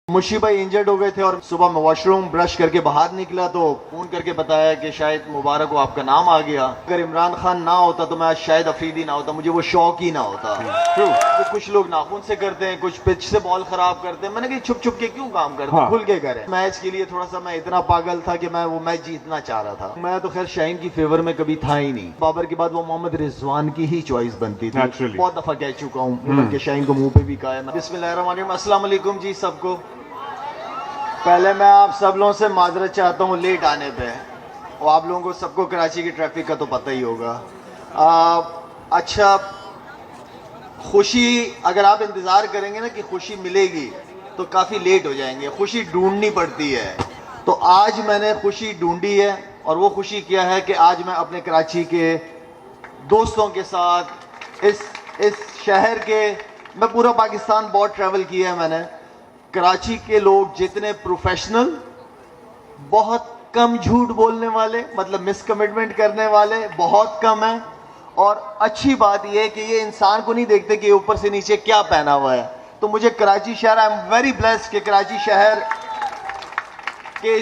मुशी भाई इंजर्ड हो गए थे और सुबह मैं वॉशरूम ब्रश करके बाहर निकला तो फोन करके बताया कि शायद मुबारक हो आपका नाम आ गया। अगर इमरान खान ना होता तो मैं आज शायद अफरीदी ना होता, मुझे वो शौक ही ना होता। तो कुछ लोग नाखून से करते हैं, कुछ पिच से बॉल खराब करते हैं। मैंने कहा छुप छुप के क्यों काम करते हैं, खुल के करें। मैच के लिए थोड़ा सा मैं इतना पागल था कि मैं वो मैच जीतना चाह रहा था। मैं तो खैर शाहीन की फेवर में कभी था ही नहीं। बाबर के बाद वो मोहम्मद रिजवान की ही चॉइस बनती थी। बहुत दफा कह चुका हूँ, शाहीन को मुंह पे भी कहा है। बिस्मिल्लाहिर्रहमानिर्रहीम, अस्सलाम वालेकुम जी सबको। पहले मैं आप सब लोगों से माजरत चाहता हूँ लेट आने पे। और आप लोगों को सबको कराची की ट्रैफिक का तो पता ही होगा। अच्छा, खुशी अगर आप इंतज़ार करेंगे ना कि खुशी मिलेगी तो काफ़ी लेट हो जाएंगे। खुशी ढूंढनी पड़ती है। तो आज मैंने खुशी ढूंढी है और वो खुशी क्या है कि आज मैं अपने कराची के दोस्तों के साथ इस शहर के, मैं पूरा पाकिस्तान बहुत ट्रैवल किया है मैंने। कराची के लोग जितने प्रोफेशनल, बहुत कम झूठ बोलने वाले, मतलब मिसकमिटमेंट करने वाले बहुत कम हैं। और अच्छी बात यह है कि ये इंसान को नहीं देखते कि ऊपर से नीचे क्या पहना हुआ है। तो मुझे कराची शहर, आई एम वेरी ब्लेस्ड कि कराची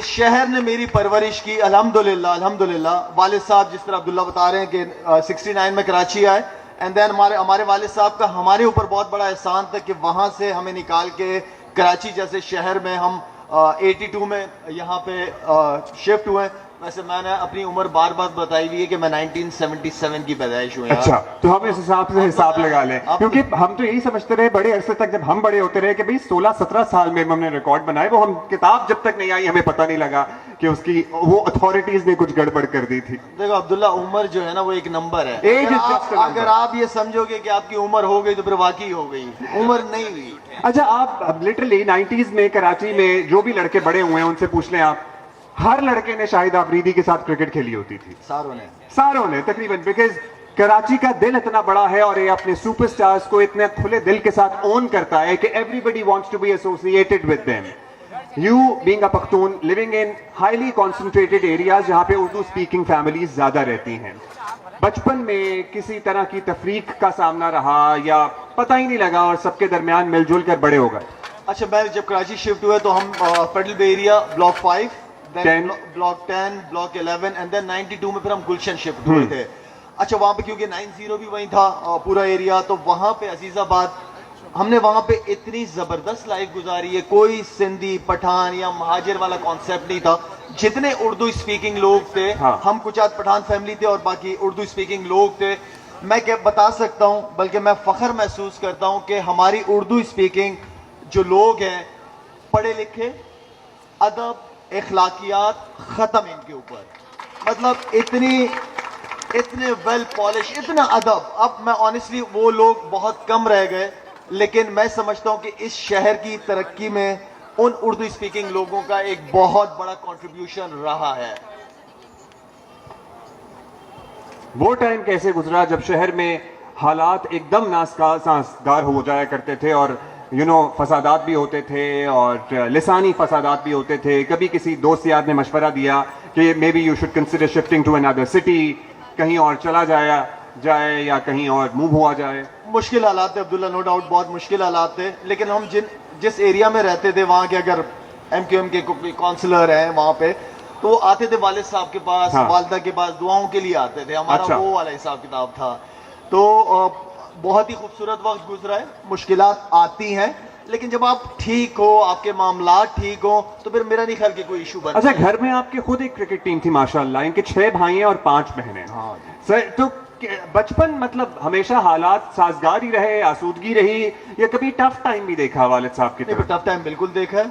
शहर ने मेरी परवरिश की। अल्हम्दुलिल्लाह अल्हम्दुलिल्लाह। वालिद साहब जिस तरह अब्दुल्ला बता रहे हैं कि 69 में कराची आए, एंड देन हमारे वालिद साहब का हमारे ऊपर बहुत बड़ा एहसान था कि वहां से हमें निकाल के कराची जैसे शहर में हम 82 में यहाँ पे शिफ्ट हुए। वैसे मैंने अपनी उम्र बार बार बताई हुई है कि मैं 1977 की पैदाइश हुई। अच्छा, तो हम इस हिसाब से हिसाब लगा लें, क्योंकि हम तो यही समझते रहे बड़े अरसे तक, जब हम बड़े होते रहे कि भाई 16-17 साल में हमने रिकॉर्ड बनाए। वो हम किताब जब तक नहीं आई हमें पता नहीं लगा कि उसकी वो अथॉरिटीज ने कुछ गड़बड़ कर दी थी। देखो अब्दुल्ला, उम्र जो है ना वो एक नंबर है। अगर आप ये समझोगे कि आपकी उम्र हो गई तो फिर वाकई हो गई, उम्र नहीं हुई। अच्छा, आप लिटरली 90s में कराची में जो भी लड़के बड़े हुए हैं उनसे पूछ लें आप, हर लड़के ने शाहिद आफरीदी के साथ क्रिकेट खेली होती थी। सारों ने तकरीबन, बिकॉज कराची का दिल इतना बड़ा है और ये अपने सुपरस्टार्स को इतने खुले दिल के साथ ओन करता है कि everybody wants to be associated with them. You being a Pakhtun living in highly concentrated areas जहां पे उर्दू स्पीकिंग फैमिलीज ज्यादा रहती हैं, बचपन में किसी तरह की तफरीक का सामना रहा या पता ही नहीं लगा और सबके दरमियान मिलजुल कर बड़े हो गए? अच्छा, मैं जब कराची शिफ्ट हुए तो हम Federal B Area block 5, block 10, block 11 and then 92 में फिर हम गुलशन शिफ्ट हुए थे। अच्छा, वहां पे क्योंकि 90 भी वहीं था पूरा एरिया, तो वहां पे अजीजाबाद, हमने वहां पे इतनी जबरदस्त लाइफ गुजारी है। कोई सिंधी, पठान या महाजिर वाला कॉन्सेप्ट नहीं था। जितने उर्दू स्पीकिंग लोग थे, हम कुछ आज पठान फैमिली थे और बाकी उर्दू स्पीकिंग लोग थे। मैं क्या बता सकता हूं, बल्कि मैं फख्र महसूस करता हूं कि हमारी उर्दू स्पीकिंग जो लोग हैं, पढ़े लिखे, अदब, इखलाकियात खत्म इनके ऊपर, मतलब इतने वेल पॉलिश, इतना अदब। अब मैं ऑनेस्टली वो लोग बहुत कम रह गए, लेकिन मैं समझता हूं कि इस शहर की तरक्की में उन उर्दू स्पीकिंग लोगों का एक बहुत बड़ा कंट्रीब्यूशन रहा है। वो टाइम कैसे गुजरा जब शहर में हालात एकदम नासाजगार हो जाया करते थे और फसादात भी होते थे और लिसानी फसादात भी होते थे? कभी किसी दोस्त यार ने मशवरा दिया कि maybe you should consider shifting to another city, कहीं और चला जाए या कहीं और मूव हुआ जाए? मुश्किल हालात थे अब्दुल्ला, नो डाउट बहुत मुश्किल हालात थे। लेकिन हम जिस एरिया में रहते थे वहाँ के अगर MQM के काउंसलर हैं वहाँ पे, तो वो आते थे वालिद साहब के पास, वालदा के पास दुआओं के लिए आते थे। हमारा वो वाला हिसाब किताब था। तो बहुत ही खूबसूरत वक्त गुजरा है। मुश्किलात आती हैं, लेकिन जब आप ठीक हो, आपके मामलात ठीक हो, तो फिर मेरा नहीं ख्याल कि कोई इशू बनता। अच्छा, घर में आपके खुद एक क्रिकेट टीम थी माशाल्लाह, इनके 6 भाई हैं और 5 बहनें। हाँ सर, तो बचपन मतलब हमेशा हालात साजगार ही रहे, आसूदगी रही, या कभी टफ टाइम भी देखा वालिद साहब की तरफ? टफ टाइम बिल्कुल देखा है,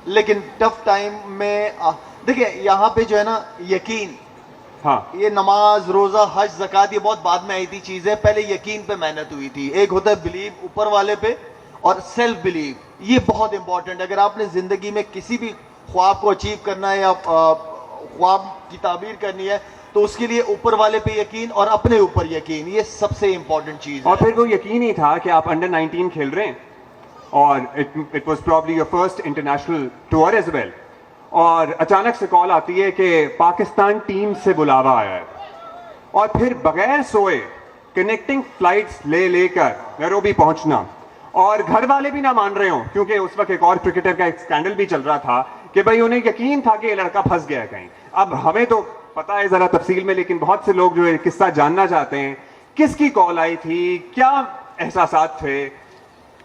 लेकिन टफ टाइम में देखिए यहाँ पे जो है ना, यकीन, ये नमाज, रोजा, हज, ज़कात, ये बहुत बाद में आई थी चीजें। पहले यकीन पे मेहनत हुई थी। एक होता है बिलीव ऊपर वाले पे, और सेल्फ बिलीव, ये बहुत इंपॉर्टेंट है। अगर आपने जिंदगी में किसी भी ख्वाब को अचीव करना है या ख्वाब की ताबीर करनी है, तो उसके लिए ऊपर वाले पे यकीन और अपने ऊपर यकीन, ये सबसे इंपॉर्टेंट चीज है। और फिर वो यकीन ही था कि आप अंडर 19 खेल रहे हैं और it was probably your first international tour as well, और अचानक से कॉल आती है कि पाकिस्तान टीम से बुलावा आया है, और फिर बगैर सोए कनेक्टिंग फ्लाइट्स लेकर नैरोबी पहुंचना और घर वाले भी ना मान रहे हो, क्योंकि उस वक्त एक और क्रिकेटर का एक स्कैंडल भी चल रहा था कि भाई उन्हें यकीन था कि ये लड़का फंस गया कहीं। अब हमें तो पता है जरा तफसील में, लेकिन बहुत से लोग जो है किस्सा जानना चाहते हैं, किसकी कॉल आई थी, क्या एहसासात थे,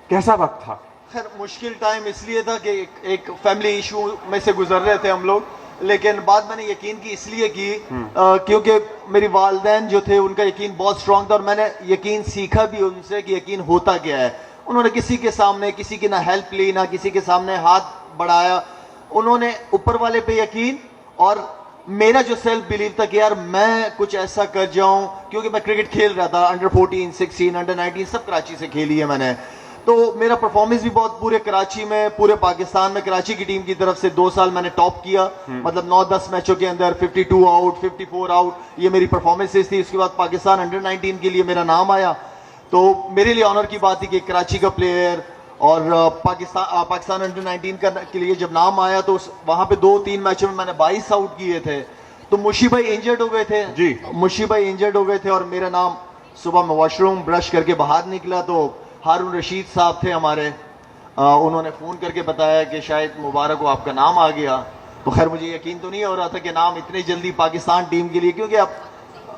कैसा वक्त था? खैर मुश्किल टाइम इसलिए था कि एक फैमिली इशू में से गुजर रहे थे हम लोग, लेकिन बाद मैंने यकीन की इसलिए की क्योंकि मेरी वालदैन जो थे उनका यकीन बहुत स्ट्रांग था और मैंने यकीन सीखा भी उनसे कि यकीन होता क्या है। उन्होंने किसी के सामने किसी की ना हेल्प ली, ना किसी के सामने हाथ बढ़ाया। उन्होंने ऊपर वाले पे यकीन और मेरा जो सेल्फ बिलीव था कि यार मैं कुछ ऐसा कर जाऊं, क्योंकि मैं क्रिकेट खेल रहा था, अंडर 14, 16, अंडर 19 सब कराची से खेली है मैंने। तो मेरा परफॉर्मेंस भी बहुत पूरे कराची में, पूरे पाकिस्तान में कराची की टीम की तरफ से 2 साल मैंने टॉप किया, मतलब 9-10 मैचों के अंदर 52 आउट, 54 आउट, ये मेरी परफॉर्मेंसेस थी। उसके बाद पाकिस्तान अंडर 19 के लिए मेरा नाम आया, तो मेरे लिए ऑनर की बात थी कि कराची का प्लेयर और पाकिस्तान अंडर 19 के लिए जब नाम आया तो वहां पे 2-3 मैचों में मैंने 22 आउट किए थे। तो मुशी भाई इंजर्ड हो गए थे जी, मुशी भाई इंजर्ड हो गए थे और मेरा नाम सुबह में वॉशरूम ब्रश करके बाहर निकला तो हारून रशीद साहब थे हमारे, उन्होंने फोन करके बताया कि शायद मुबारक हो आपका नाम आ गया। तो खैर मुझे यकीन तो नहीं हो रहा था कि नाम इतनी जल्दी पाकिस्तान टीम के लिए, क्योंकि अब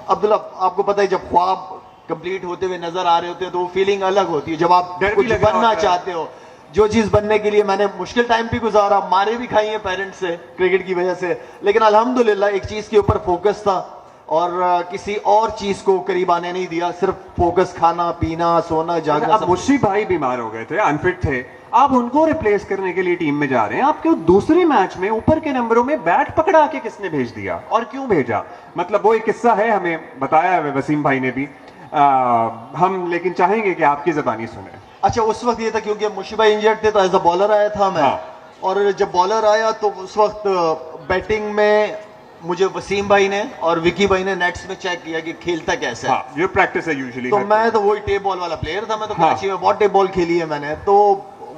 अब्दुल्ला आपको पता है जब ख्वाब कंप्लीट होते हुए नजर आ रहे होते हैं तो वो फीलिंग अलग होती है जब आप कुछ बनना चाहते हो। जो चीज बनने के लिए मैंने मुश्किल टाइम भी गुजारा, मारे भी खाई है पेरेंट्स से क्रिकेट की वजह से, लेकिन अल्हम्दुलिल्लाह एक चीज के ऊपर फोकस था और किसी और चीज को करीब आने नहीं दिया, सिर्फ फोकस खाना पीना सोना जागना। अब मुशी भाई बीमार हो गए थे, अनफिट थे, आप उनको रिप्लेस करने के लिए टीम में जा रहे हैं। आपके दूसरे मैच में ऊपर के नंबरों में बैट पकड़ा के किसने भेज दिया और क्यों भेजा? मतलब वो एक किस्सा है, हमें बताया है वसीम भाई ने भी, हम लेकिन चाहेंगे कि आपकी ज़बानी सुने। अच्छा, उस वक्त ये था क्योंकि मुशी भाई इंजर्ड थे तो एज अ बॉलर आया था मैं, और जब बॉलर आया तो उस वक्त बैटिंग में मुझे वसीम भाई ने और विकी भाई ने नेट्स में चेक किया कि खेलता कैसा है। ये प्रैक्टिस है यूजुअली। तो मैं तो वही टेप बॉल वाला प्लेयर था, मैं तो कराची में बहुत टेप बॉल खेली है मैंने, तो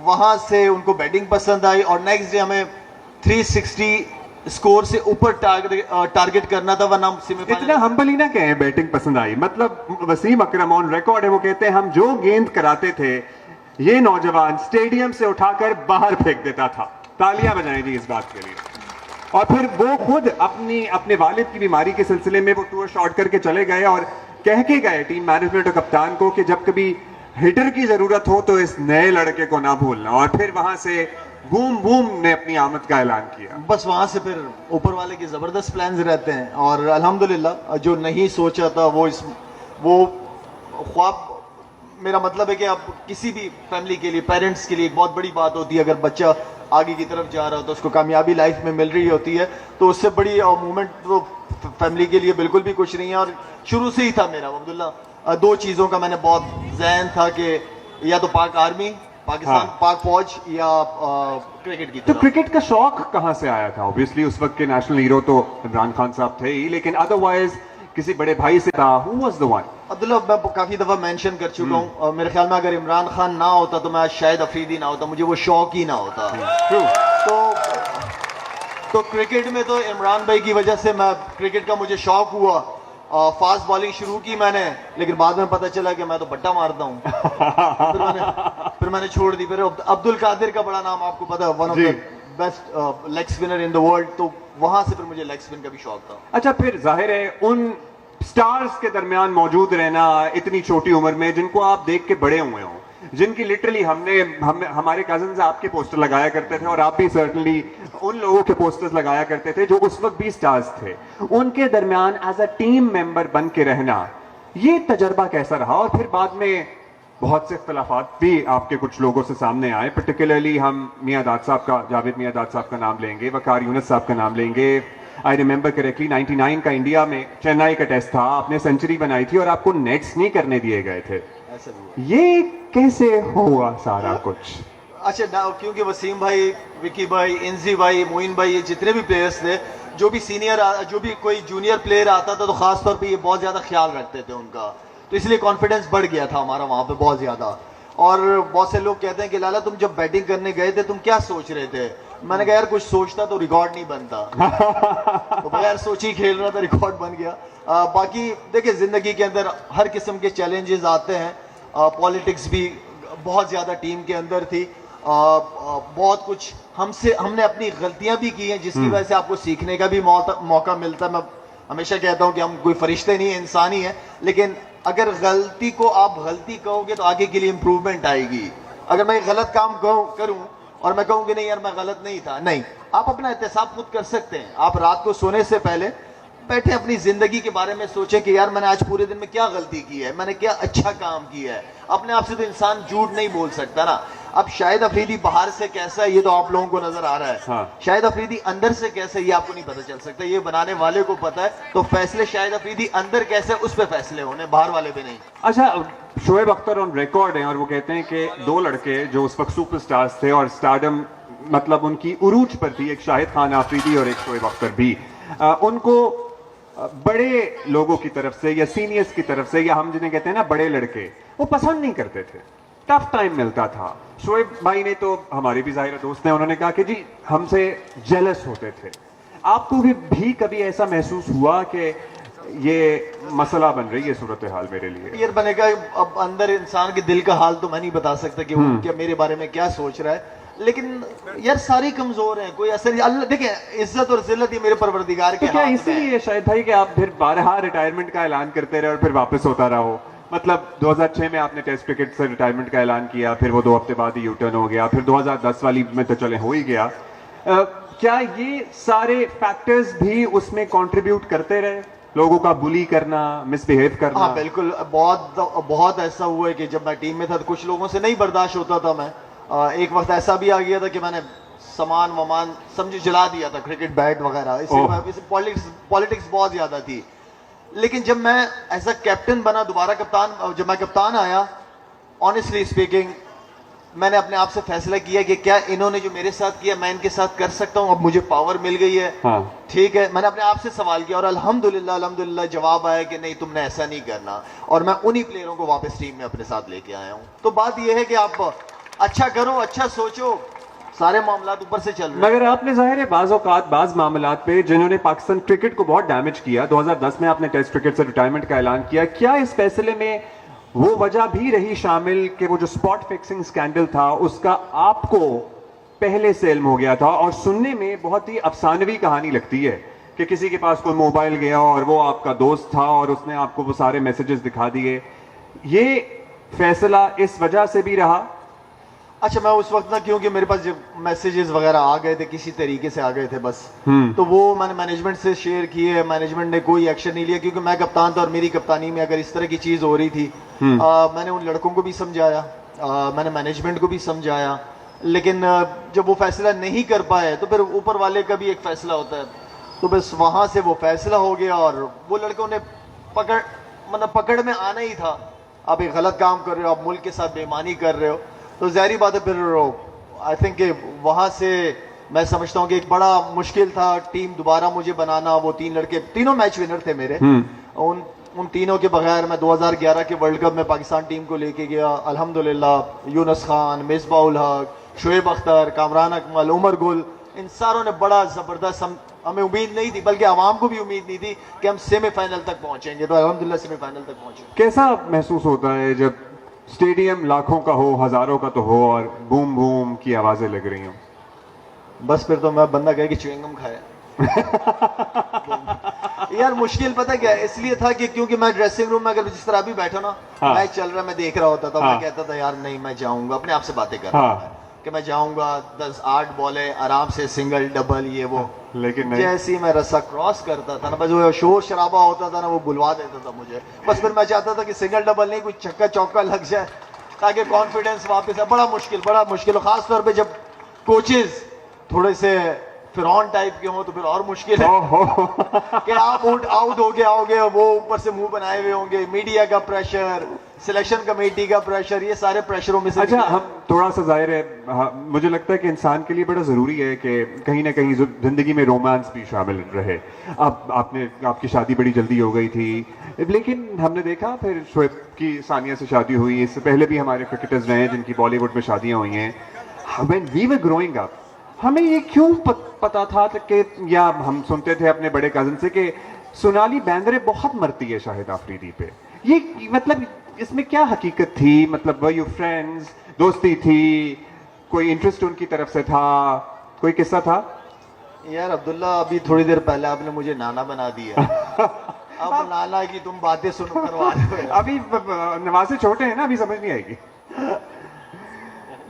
वहां से उनको बैटिंग पसंद आई और नेक्स्ट डे हमें 360 स्कोर से ऊपर टारगेट करना था, वरना सेमीफाइनल। इतना हम्बल ही ना कहें बैटिंग पसंद आई, मतलब वसीम अकरम ऑन रिकॉर्ड है, वो कहते हैं हम जो गेंद कराते थे ये नौजवान स्टेडियम से उठाकर बाहर फेंक देता था। तालियां बजाएं जी इस बात के लिए। और फिर वो खुद अपने वालिद की बीमारी के सिलसिले में वो टूर शॉर्ट करके चले गए और कह के गए टीम मैनेजमेंट और कप्तान को कि जब कभी हिटर की जरूरत हो तो इस नए लड़के को ना भूलना। और फिर वहां से बूम बूम ने अपनी आमद का ऐलान किया। बस वहां से फिर ऊपर वाले के जबरदस्त प्लान्स रहते हैं और अल्हम्दुलिल्लाह जो नहीं सोचा था वो ख्वाब, मेरा मतलब है कि आप किसी भी फैमिली के लिए, पेरेंट्स के लिए एक बहुत बड़ी बात होती है, अगर बच्चा आगे की तरफ जा रहा हो तो उसको कामयाबी लाइफ में मिल रही होती है, तो उससे बड़ी मूवमेंट तो फैमिली के लिए बिल्कुल भी कुछ नहीं है। और शुरू से ही था मेरा अब्दुल्ला, 2 चीज़ों का मैंने बहुत जहन था कि या तो पाक आर्मी, पाकिस्तान पाक फौज, या क्रिकेट की। तो क्रिकेट का शौक कहाँ से आया था? ऑब्वियसली उस वक्त के नेशनल हीरो तो इमरान खान साहब थे ही, लेकिन अदरवाइज किसी बड़े भाई से था? Who was the one? Abdullah, मैं काफी दफा मेंशन कर चुका हूँ, मेरे ख्याल में अगर इमरान खान ना होता तो मैं आज शायद अफरीदी ना होता, मुझे वो शौक ही ना होता। तो क्रिकेट में तो इमरान भाई की वजह से मैं क्रिकेट का मुझे शौक हुआ। फास्ट बॉलिंग शुरू की मैंने, लेकिन बाद में पता चला कि मैं तो बट्टा मारता हूँ। फिर मैंने छोड़ दी। फिर अब्दुल कादिर का बड़ा नाम आपको पता है, one of the best leg spinner in the world, तो वहां से फिर मुझे लेग स्पिन का भी शौक था। अच्छा, फिर जाहिर है उन स्टार्स के दरमियान मौजूद रहना इतनी छोटी उम्र में, जिनको आप देख के बड़े हुए हों, जिनकी लिटरली हमारे कजन्स आपके पोस्टर लगाया करते थे और आप भी सर्टनली उन लोगों के पोस्टर्स लगाया करते थे जो उस वक्त भी स्टार्स थे, उनके दरमियान एज अ टीम मेंबर बन के रहना, ये तजर्बा कैसा रहा? और फिर बाद में बहुत से इख्तलाफात भी आपके कुछ लोगों से सामने आए, पर्टिकुलरली हम मियां दाद साहब का, जावेद मियां दाद साहब का नाम लेंगे, वकार यूनुस साहब का नाम लेंगे। आई रिमेंबर करेक्टली 99 का इंडिया में चेन्नई का टेस्ट था, आपने सेंचुरी बनाई थी और आपको नेट्स नहीं करने दिए गए थे। ये कैसे हुआ सारा कुछ? अच्छा, क्योंकि वसीम भाई, विकी भाई, इंजी भाई, मोइन भाई, ये जितने भी प्लेयर्स थे, जो भी जो भी कोई जूनियर प्लेयर आता था तो खास तौर पे ये बहुत ज्यादा ख्याल रखते थे उनका, तो इसलिए कॉन्फिडेंस बढ़ गया था हमारा वहां पे बहुत ज्यादा। और बहुत से लोग कहते हैं कि लाला तुम जब बैटिंग करने गए थे तुम क्या सोच रहे थे? मैंने कहा यार कुछ सोचता तो रिकॉर्ड नहीं बनता। तो बगैर सोची खेल रहा था, रिकॉर्ड बन गया। बाकी देखिए जिंदगी के अंदर हर किस्म के चैलेंजेस आते हैं, पॉलिटिक्स भी बहुत ज़्यादा टीम के अंदर थी। बहुत कुछ हमने अपनी गलतियां भी की हैं, जिसकी वजह से आपको सीखने का भी मौका मिलता है। मैं हमेशा कहता हूं कि हम कोई फरिश्ते नहीं है, इंसान ही है, लेकिन अगर गलती को आप गलती कहोगे तो आगे के लिए इंप्रूवमेंट आएगी। अगर मैं गलत काम करूं और मैं कहूं कि नहीं यार मैं गलत नहीं था, नहीं, आप अपना एहतसाब खुद कर सकते हैं। आप रात को सोने से पहले बैठे अपनी जिंदगी के बारे में सोचें कि यार मैंने आज पूरे दिन में क्या गलती की है, मैंने क्या अच्छा काम किया है। अपने आप से तो इंसान झूठ नहीं बोल सकता ना। अब शाहिद अफरीदी बाहर से कैसा है ये तो आप लोगों को नजर आ रहा है, हाँ। शाहिद अफरीदी अंदर से कैसे ये आपको नहीं पता चल सकता, ये बनाने वाले को पता है। तो फैसले शाहिद अफरीदी अंदर कैसे उस पर फैसले होने, बाहर वाले पे नहीं। अच्छा, शोएब अख्तर ऑन रिकॉर्ड हैं और वो कहते हैं कि दो लड़के जो उस वक्त सुपरस्टार्स थे और स्टारडम मतलब उनकी उरूज पर थी, एक शाहिद खान आफरीदी और एक शोएब अख्तर भी, उनको बड़े लोगों की तरफ से या सीनियर्स की तरफ से, या हम जिन्हें कहते हैं ना बड़े लड़के, वो पसंद नहीं करते थे, टफ टाइम मिलता था। शोएब भाई ने तो, हमारे भी जाहिर दोस्त हैं, उन्होंने कहा कि जी हमसे जेलस होते थे। आपको भी कभी ऐसा महसूस हुआ कि ये मसला बन रही है सूरत हाल मेरे लिए? यार बनेगा, अब अंदर इंसान के दिल का हाल तो मैं नहीं बता सकता कि वो क्या मेरे बारे में क्या सोच रहा है, लेकिन यार सारी कमजोर हैं, कोई असर अल्लाह देखिए, इज्जत और जिल्लत ये मेरे परवरदिगार के तो क्या हाथ में इसीलिए शायद भाई कि आप फिर 12 रिटायरमेंट का ऐलान करते रहे और फिर वापस होता रहो? मतलब 2006 में आपने टेस्ट क्रिकेट से रिटायरमेंट का ऐलान किया, फिर वो 2 हफ्ते बाद ही यूटर्न हो गया, फिर 2010 वाली में तो चले हो ही गया। क्या ये सारे फैक्टर्स भी उसमें कंट्रीब्यूट करते रहे, लोगों का बुली करना, मिसबिहेव करना? हाँ बिल्कुल, बहुत ऐसा हुआ है कि जब मैं टीम में था तो कुछ लोगों से नहीं बर्दाश्त होता था। मैं एक वक्त ऐसा भी आ गया था कि मैंने सामान वमान समझो जला दिया था, क्रिकेट बैट वगैरह, इससे पॉलिटिक्स बहुत ज्यादा थी। लेकिन जब मैं एज अ कैप्टन बना दोबारा, जब मैं कप्तान आया, ऑनेस्टली स्पीकिंग मैंने अपने आप से फैसला किया कि क्या इन्होंने जो मेरे साथ किया मैं इनके साथ कर सकता हूं। अब मुझे पावर मिल गई है, हाँ। ठीक है, मैंने अपने आप से सवाल किया और अल्हम्दुलिल्लाह जवाब आया कि नहीं तुमने ऐसा नहीं करना, और मैं उन्हीं प्लेयरों को वापस टीम में अपने साथ लेके आया हूं। तो बात यह है कि आप अच्छा करो, अच्छा सोचो, सारे मामलात ऊपर से चल रहे हैं। मगर आपने जाहिर है बाज मामलात पे जिन्होंने पाकिस्तान क्रिकेट को बहुत डैमेज किया, 2010 में आपने टेस्ट क्रिकेट से रिटायरमेंट का ऐलान किया, क्या इस फैसले में वो वजह भी रही शामिल कि वो जो स्पॉट फिक्सिंग स्कैंडल था उसका आपको पहले से इल्म हो गया था? और सुनने में बहुत ही अफसानवी कहानी लगती है कि किसी के पास कोई मोबाइल गया और वो आपका दोस्त था और उसने आपको वो सारे मैसेजेस दिखा दिए। ये फैसला इस वजह से भी रहा? अच्छा, मैं उस वक्त ना, क्योंकि मेरे पास जब मैसेजेस वगैरह आ गए थे, किसी तरीके से आ गए थे बस, तो वो मैंने मैनेजमेंट से शेयर किए, मैनेजमेंट ने कोई एक्शन नहीं लिया, क्योंकि मैं कप्तान था और मेरी कप्तानी में अगर इस तरह की चीज़ हो रही थी, मैंने उन लड़कों को भी समझाया, मैंने मैनेजमेंट को भी समझाया, लेकिन जब वो फैसला नहीं कर पाए तो फिर ऊपर वाले का भी एक फैसला होता है। तो बस वहाँ से वो फैसला हो गया और वो लड़कों ने पकड़ में आना ही था। आप एक गलत काम कर रहे हो, आप मुल्क के साथ बेईमानी कर रहे हो, तो जाहिर बात है फिर आई थिंक वहां से मैं समझता हूँ कि एक बड़ा मुश्किल था टीम दोबारा मुझे बनाना। वो 3 लड़के, तीनों मैच विनर थे मेरे, उन तीनों के बगैर मैं 2011 के वर्ल्ड कप में पाकिस्तान टीम को लेके गया। अल्हम्दुलिल्लाह यूनुस खान, मिसबाह उल हक, शोएब अख्तर, कामरान अकमल, उमर गुल, इन सारों ने बड़ा जबरदस्त, हमें उम्मीद नहीं थी, बल्कि आवाम को भी उम्मीद नहीं थी कि हम सेमीफाइनल तक पहुंचेंगे, तो अल्हम्दुलिल्लाह सेमीफाइनल तक पहुंचे। कैसा महसूस होता है जब स्टेडियम लाखों का हो, हजारों का तो हो, और बूम बूम की आवाजें लग रही हों? बस फिर तो मैं बंदा कहे कि च्युइंगम खाया। यार मुश्किल पता क्या है, इसलिए था कि क्योंकि मैं ड्रेसिंग रूम में अगर जिस तरह भी बैठा ना, हाँ। मैच चल रहा मैं देख रहा होता था, हाँ। मैं कहता था यार नहीं मैं जाऊंगा, अपने आप से बातें कर रहा था कि मैं जाऊंगा, 10-8 बॉलें आराम से, सिंगल डबल ये वो, लेकिन नहीं। जैसे ही मैं रस्सा क्रॉस करता था ना, बस वो शोर शराबा होता था ना, वो बुलवा देता था मुझे। बस फिर मैं चाहता था कि सिंगल डबल नहीं, कुछ छक्का चौका लग जाए ताकि कॉन्फिडेंस वापस आए। बड़ा मुश्किल, खास तौर पे जब कोचेस थोड़े से फिरौन टाइप के हों तो फिर और मुश्किल है कि आप आउट हो गए आओगे, वो ऊपर से मुंह बनाए हुए होंगे, मीडिया का प्रेशर, सिलेक्शन कमेटी का प्रेशर, ये सारे प्रेशरों में से। अच्छा, हम थोड़ा सा जाहिर है, मुझे लगता है कि इंसान के लिए बड़ा ज़रूरी है कि कहीं ना कहीं ज़िंदगी में रोमांस भी शामिल रहे। अब आपकी शादी बड़ी जल्दी हो गई थी, लेकिन हमने देखा फिर शोएब की सानिया से शादी हुई, इससे पहले भी हमारे क्रिकेटर्स रहे हैं जिनकी बॉलीवुड में शादियाँ हुई हैं। When we were growing up, हमें ये क्यों पता था कि, या हम सुनते थे अपने बड़े कजन से कि सोनाली बेंद्रे बहुत मरती है शाहिद आफरीदी पे, ये मतलब इसमें क्या हकीकत थी? मतलब वर यू फ्रेंड्स, दोस्ती थी, कोई इंटरेस्ट उनकी तरफ से था, कोई किस्सा था? यार अब्दुल्ला, अभी थोड़ी देर पहले आपने मुझे नाना बना दिया। अब नाना की तुम बातें सुन करवा रहे हो। अभी नवासे छोटे हैं ना, अभी समझ नहीं आएगी।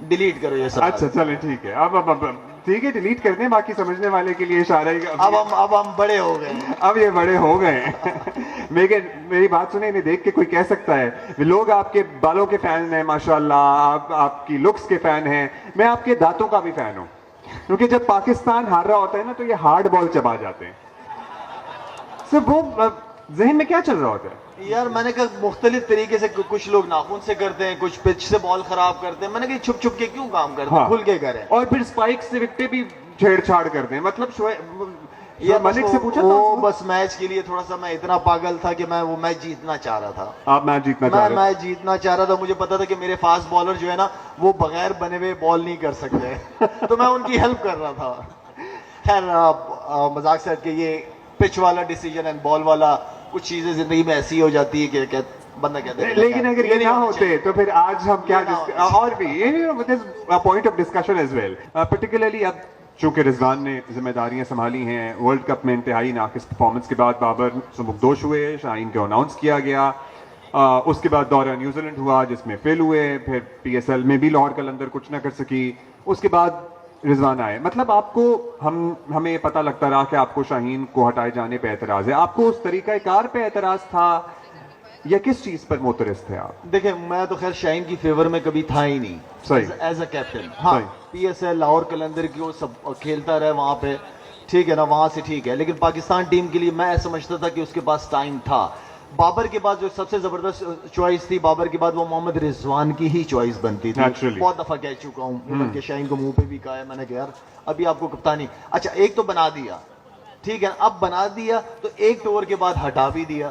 डिलीट करो ये सब। अच्छा चले ठीक है, अब ठीक है, डिलीट कर दें, बाकी समझने वाले के लिए इशारा ही। अब हम बड़े हो गए, अब ये बड़े हो गए हैं। मेरी बात सुने, इन्हें देख के कोई कह सकता है लोग आपके बालों के फैन हैं माशाल्लाह, आपकी लुक्स के फैन हैं, मैं आपके दांतों का भी फैन हूं, क्योंकि जब पाकिस्तान हार रहा होता है ना तो ये हार्ड बॉल चबा जाते हैं। सिर्फ वो जहन में क्या चल रहा होता है? यार मैंने कहा मुख्तलिफ तरीके से, कुछ लोग नाखून से करते हैं, कुछ पिच से बॉल खराब करते हैं। मैंने कहा छुप छुप के क्यों काम करते हैं, हाँ। खुल के करें। और फिर स्पाइक से विकटें भी छेड़छाड़ करते हैं, मतलब यार मलिक से पूछा वो था बस मैच के लिए थोड़ा सा मैं इतना पागल था कि मैं वो मैच जीतना चाह रहा था। आप मैच जीतना चाह रहे? मैं जीतना चाह रहा था। मुझे पता था कि मेरे फास्ट बॉलर जो है ना वो बगैर बने हुए बॉल नहीं कर सकते। तो मैं उनकी हेल्प कर रहा था। खैर मजाक से हट के, ये पिच वाला डिसीजन एंड बॉल वाला, कुछ चीजें जिंदगी में ऐसी हो जाती है कि बंदा कहते हैं। लेकिन अगर ये ना होते तो फिर आज हम क्या और भी point of discussion as well, particularly अब चूंकि रिजवान ने जिम्मेदारियां संभाली हैं, वर्ल्ड कप में इंतहाई नाकिस परफॉर्मेंस के बाद बाबर सुबुकदोश हुए, शाहीन को अनाउंस किया गया, उसके बाद दौरा न्यूजीलैंड हुआ जिसमें फेल हुए, फिर PSL में भी लाहौर कलंदर कुछ ना कर सकी, उसके बाद रिजवान आए। मतलब आपको हमें पता लगता रहा कि आपको शाहीन को हटाए जाने पे एतराज है, आपको उस तरीकाकार पे एतराज था या किस चीज पर मोतरस थे आप? देखिए मैं तो खैर शाहीन की फेवर में कभी था ही नहीं, सही, एज अ कैप्टन। हाँ, PSL लाहौर कलंदर की वो सब खेलता रहे वहां पे, ठीक है ना, वहां से ठीक है। लेकिन पाकिस्तान टीम के लिए मैं समझता था कि उसके पास टाइम था। बाबर के बाद जो सबसे जबरदस्त चॉइस थी, बाबर के बाद वो मोहम्मद रिजवान की ही चॉइस बनती थी। बहुत दफा कह चुका हूँ कि शाहीन को मुंह पे भी कहा है मैंने कि यार अभी आपको कप्तानी, अच्छा एक तो बना दिया, ठीक है, अब बना दिया तो एक ओवर के बाद हटा भी दिया,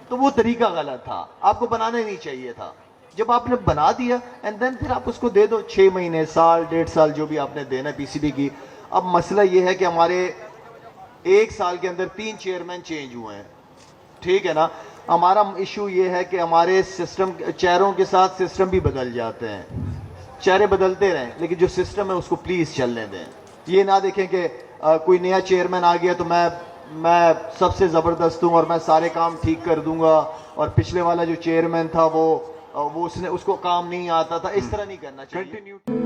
तो वो तरीका गलत था, आपको बनाना ही नहीं चाहिए था। जब आपने बना दिया एंड देन फिर आप उसको दे दो 6 महीने, साल, 1.5 साल, जो भी आपने देना PCB की। अब मसला ये है कि हमारे 1 साल के अंदर 3 चेयरमैन चेंज हुए हैं, ठीक है ना। हमारा इशू ये है कि हमारे सिस्टम, चेहरों के साथ सिस्टम भी बदल जाते हैं, चेहरे बदलते रहें लेकिन जो सिस्टम है उसको प्लीज चलने दें। ये ना देखें कि कोई नया चेयरमैन आ गया तो मैं सबसे जबरदस्त हूं और मैं सारे काम ठीक कर दूंगा, और पिछले वाला जो चेयरमैन था वो उसको काम नहीं आता था, इस तरह नहीं करना चाहिए।